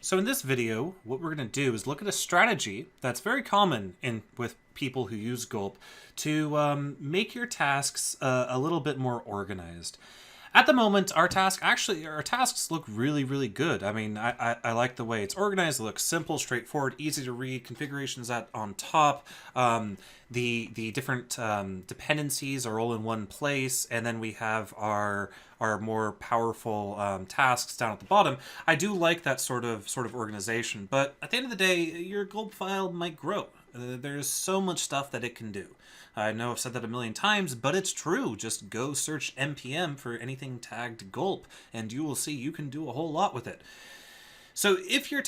So in this video, what we're going to do is look at a strategy that's very common with people who use Gulp to make your tasks a little bit more organized. At the moment, our tasks look really, really good. I mean, I like the way it's organized. It looks simple, straightforward, easy to read. Configurations on top. The different dependencies are all in one place, and then we have our more powerful tasks down at the bottom. I do like that sort of organization, but at the end of the day, your Gulp file might grow. There's so much stuff that it can do. I know I've said that a million times, but it's true. Just go search npm for anything tagged Gulp, and you will see you can do a whole lot with it. So if your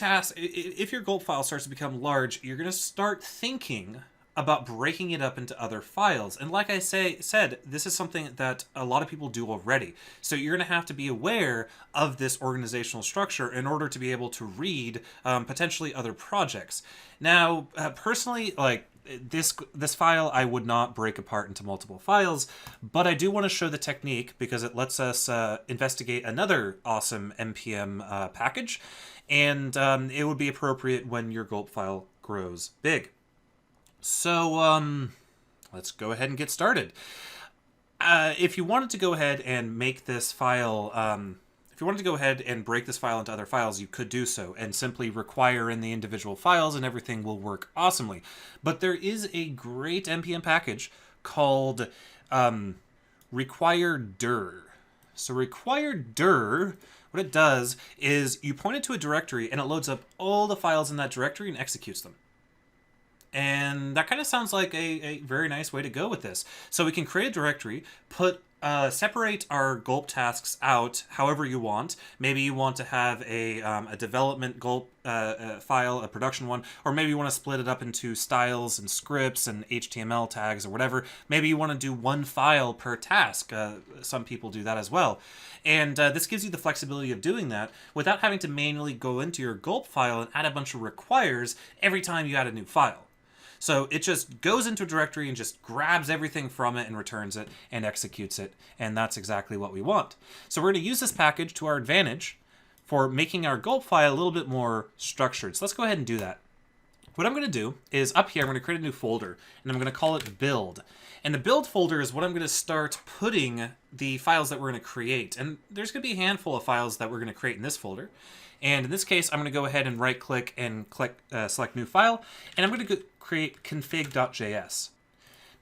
Gulp file starts to become large, you're going to start thinking about breaking it up into other files. And like I said, this is something that a lot of people do already. So you're going to have to be aware of this organizational structure in order to be able to read potentially other projects. Now, personally, like this file, I would not break apart into multiple files, but I do want to show the technique because it lets us investigate another awesome npm package, and it would be appropriate when your Gulp file grows big. So let's go ahead and get started. If you wanted to go ahead and make this file, if you wanted to go ahead and break this file into other files, you could do so and simply require in the individual files and everything will work awesomely. But there is a great npm package called require_dir. So require_dir, what it does is you point it to a directory and it loads up all the files in that directory and executes them. And that kind of sounds like a very nice way to go with this. So we can create a directory, separate our Gulp tasks out however you want. Maybe you want to have a development Gulp file, a production one, or maybe you want to split it up into styles and scripts and HTML tags or whatever. Maybe you want to do one file per task. Some people do that as well. And this gives you the flexibility of doing that without having to manually go into your Gulp file and add a bunch of requires every time you add a new file. So it just goes into a directory and just grabs everything from it and returns it and executes it. And that's exactly what we want. So we're going to use this package to our advantage for making our Gulp file a little bit more structured. So let's go ahead and do that. What I'm going to do is up here, I'm going to create a new folder and I'm going to call it build. And the build folder is what I'm going to start putting the files that we're going to create. And there's going to be a handful of files that we're going to create in this folder. And in this case, I'm going to go ahead and right click and select new file. And I'm going to create Config.js.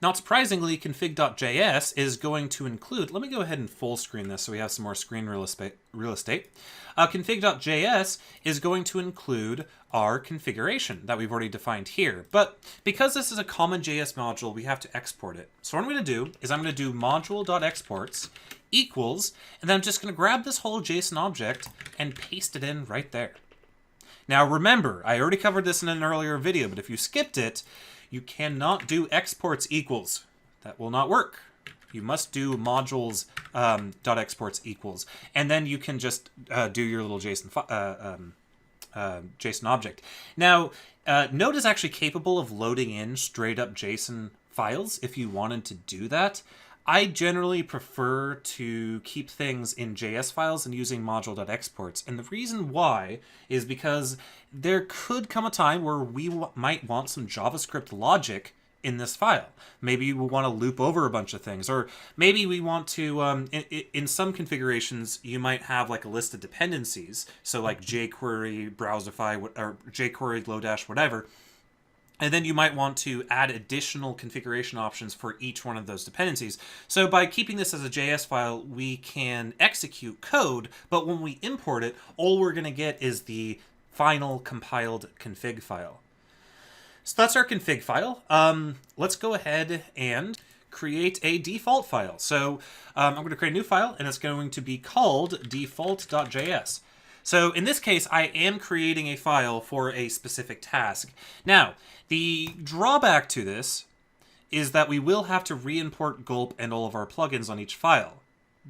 Not surprisingly, Config.js is going to include, let me go ahead and full screen this so we have some more screen real estate. Config.js is going to include our configuration that we've already defined here. But because this is a common JS module, we have to export it. So what I'm going to do is I'm going to do module.exports equals, and then I'm just going to grab this whole JSON object and paste it in right there. Now remember, I already covered this in an earlier video, but if you skipped it, you cannot do exports equals. That will not work. You must do modules .exports equals, and then you can just do your little JSON object. Now, Node is actually capable of loading in straight up JSON files if you wanted to do that. I generally prefer to keep things in JS files and using module.exports. And the reason why is because there could come a time where we might want some JavaScript logic in this file. Maybe we want to loop over a bunch of things, or maybe we want to, in some configurations, you might have like a list of dependencies. So like jQuery, Browserify, or jQuery, Lodash, whatever. And then you might want to add additional configuration options for each one of those dependencies. So by keeping this as a JS file, we can execute code, but when we import it, all we're going to get is the final compiled config file. So that's our config file. Let's go ahead and create a default file. So I'm going to create a new file, and it's going to be called default.js. So in this case, I am creating a file for a specific task. Now, the drawback to this is that we will have to re-import Gulp and all of our plugins on each file.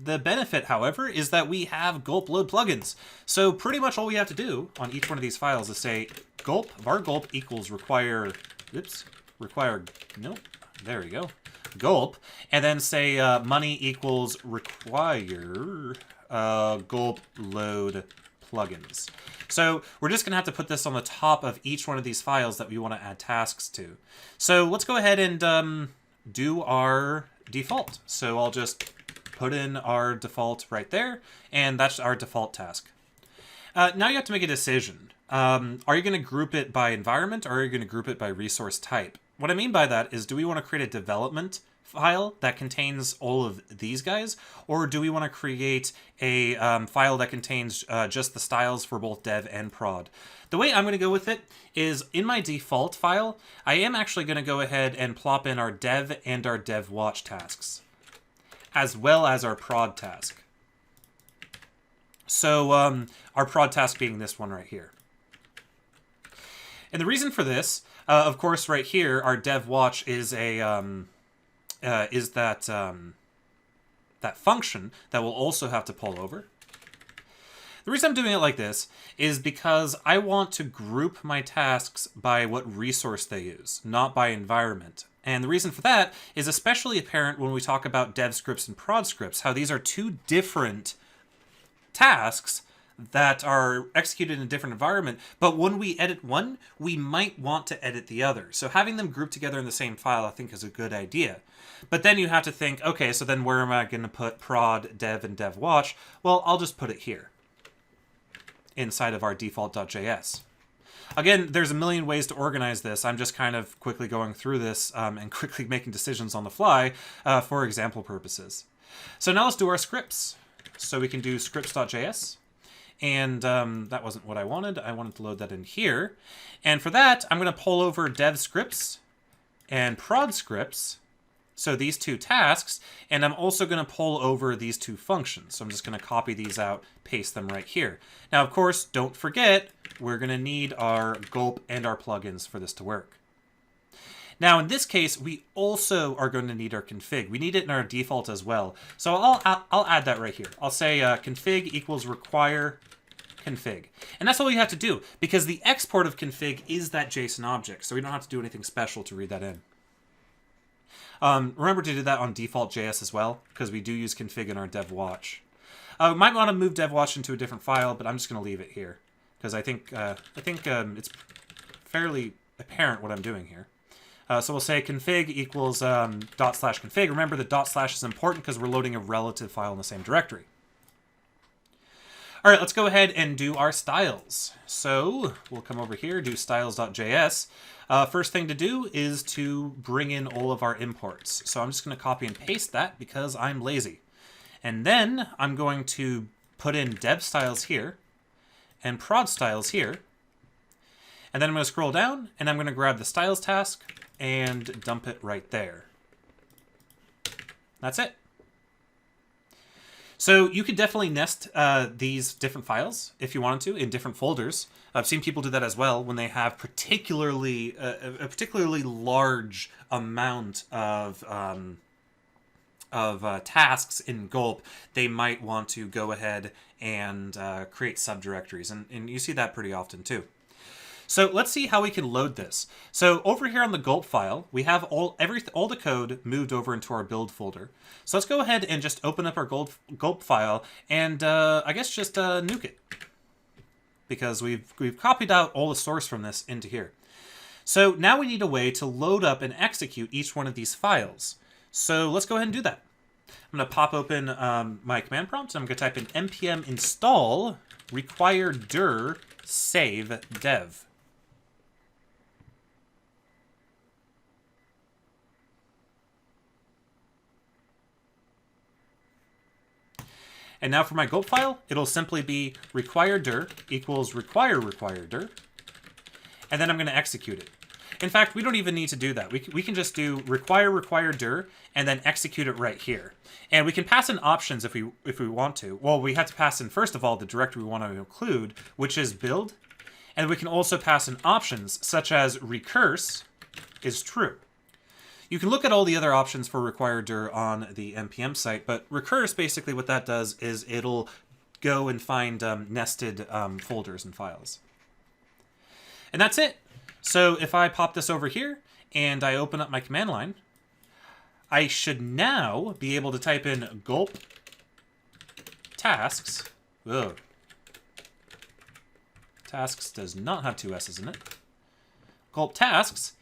The benefit, however, is that we have Gulp load plugins. So pretty much all we have to do on each one of these files is say Gulp, var Gulp equals require, nope, there we go, Gulp, and then say money equals require Gulp load plugins. So we're just going to have to put this on the top of each one of these files that we want to add tasks to. So let's go ahead and do our default. So I'll just put in our default right there, and that's our default task. Now you have to make a decision. Are you going to group it by environment, or are you going to group it by resource type? What I mean by that is, do we want to create a development file that contains all of these guys, or do we want to create a file that contains just the styles for both dev and prod? The way I'm going to go with it is, in my default file, I am actually going to go ahead and plop in our dev and our dev watch tasks, as well as our prod task. So our prod task being this one right here. And the reason for this, of course, right here, our dev watch is a that function that we'll also have to pull over. The reason I'm doing it like this is because I want to group my tasks by what resource they use, not by environment. And the reason for that is especially apparent when we talk about dev scripts and prod scripts, how these are two different tasks that are executed in a different environment, but when we edit one, we might want to edit the other. So having them grouped together in the same file, I think, is a good idea. But then you have to think, okay, so then where am I going to put prod, dev, and dev watch? Well, I'll just put it here inside of our default.js. Again, there's a million ways to organize this. I'm just kind of quickly going through this and quickly making decisions on the fly for example purposes. So now let's do our scripts. So we can do scripts.js. And that wasn't what I wanted. I wanted to load that in here. And for that, I'm going to pull over dev scripts and prod scripts. So these two tasks, and I'm also going to pull over these two functions. So I'm just going to copy these out, paste them right here. Now, of course, don't forget, we're going to need our Gulp and our plugins for this to work. Now, in this case, we also are going to need our config. We need it in our default as well. So I'll add that right here. I'll say config equals require config. And that's all you have to do, because the export of config is that JSON object. So we don't have to do anything special to read that in. Remember to do that on default.js as well, because we do use config in our dev watch. We might want to move dev watch into a different file, but I'm just going to leave it here, because I think it's fairly apparent what I'm doing here. So we'll say config equals /config. Remember, the / is important because we're loading a relative file in the same directory. All right, let's go ahead and do our styles. So we'll come over here, do styles.js. First thing to do is to bring in all of our imports. So I'm just going to copy and paste that because I'm lazy. And then I'm going to put in dev styles here and prod styles here. And then I'm going to scroll down and I'm going to grab the styles task and dump it right there. That's it. So you could definitely nest these different files if you wanted to in different folders. I've seen people do that as well when they have a particularly large amount of tasks in Gulp. They might want to go ahead and create subdirectories, and you see that pretty often too. So let's see how we can load this. So over here on the Gulp file, we have all the code moved over into our build folder. So let's go ahead and just open up our Gulp file and I guess just nuke it, because we've copied out all the source from this into here. So now we need a way to load up and execute each one of these files. So let's go ahead and do that. I'm going to pop open my command prompt, and I'm going to type in npm install require dir save dev. And now for my Gulp file, it'll simply be require dir equals require dir. And then I'm going to execute it. In fact, we don't even need to do that. We can just do require dir and then execute it right here. And we can pass in options if we want to. Well, we have to pass in, first of all, the directory we want to include, which is build. And we can also pass in options such as recurse is true. You can look at all the other options for require dir on the npm site, but recurse, basically what that does is it'll go and find nested folders and files. And that's it. So if I pop this over here and I open up my command line, I should now be able to type in Gulp tasks. Ugh. tasks does not have two S's in it. Gulp tasks,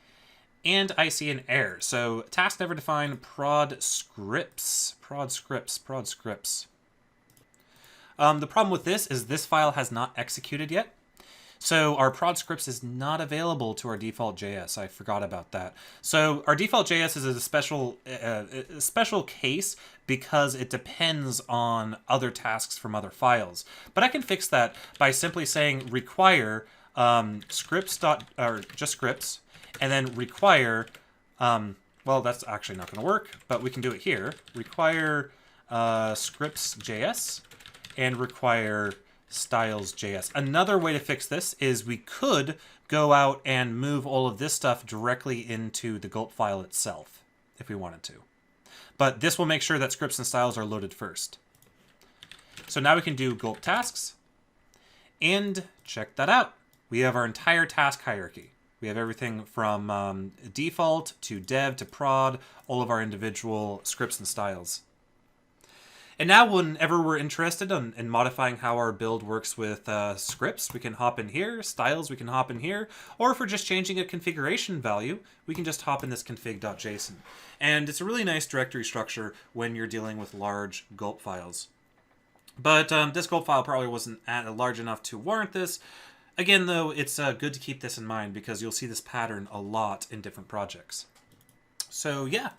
and I see an error. So task never defined prod scripts. The problem with this is this file has not executed yet. So our prod scripts is not available to our default JS. I forgot about that. So our default JS is a special case because it depends on other tasks from other files. But I can fix that by simply saying require scripts just scripts, and then require. Well, that's actually not going to work, but we can do it here. Require scripts.js and require styles.js. Another way to fix this is we could go out and move all of this stuff directly into the Gulp file itself if we wanted to. But this will make sure that scripts and styles are loaded first. So now we can do Gulp tasks, and check that out. We have our entire task hierarchy. We have everything from default to dev to prod, all of our individual scripts and styles. And now whenever we're interested in modifying how our build works with scripts, we can hop in here, styles, we can hop in here, or if we're just changing a configuration value, we can just hop in this config.json. And it's a really nice directory structure when you're dealing with large Gulp files. But this Gulp file probably wasn't large enough to warrant this. Again, though, it's good to keep this in mind because you'll see this pattern a lot in different projects. So yeah,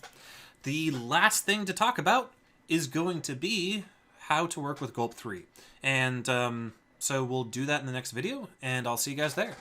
the last thing to talk about is going to be how to work with Gulp 3. And so we'll do that in the next video, and I'll see you guys there.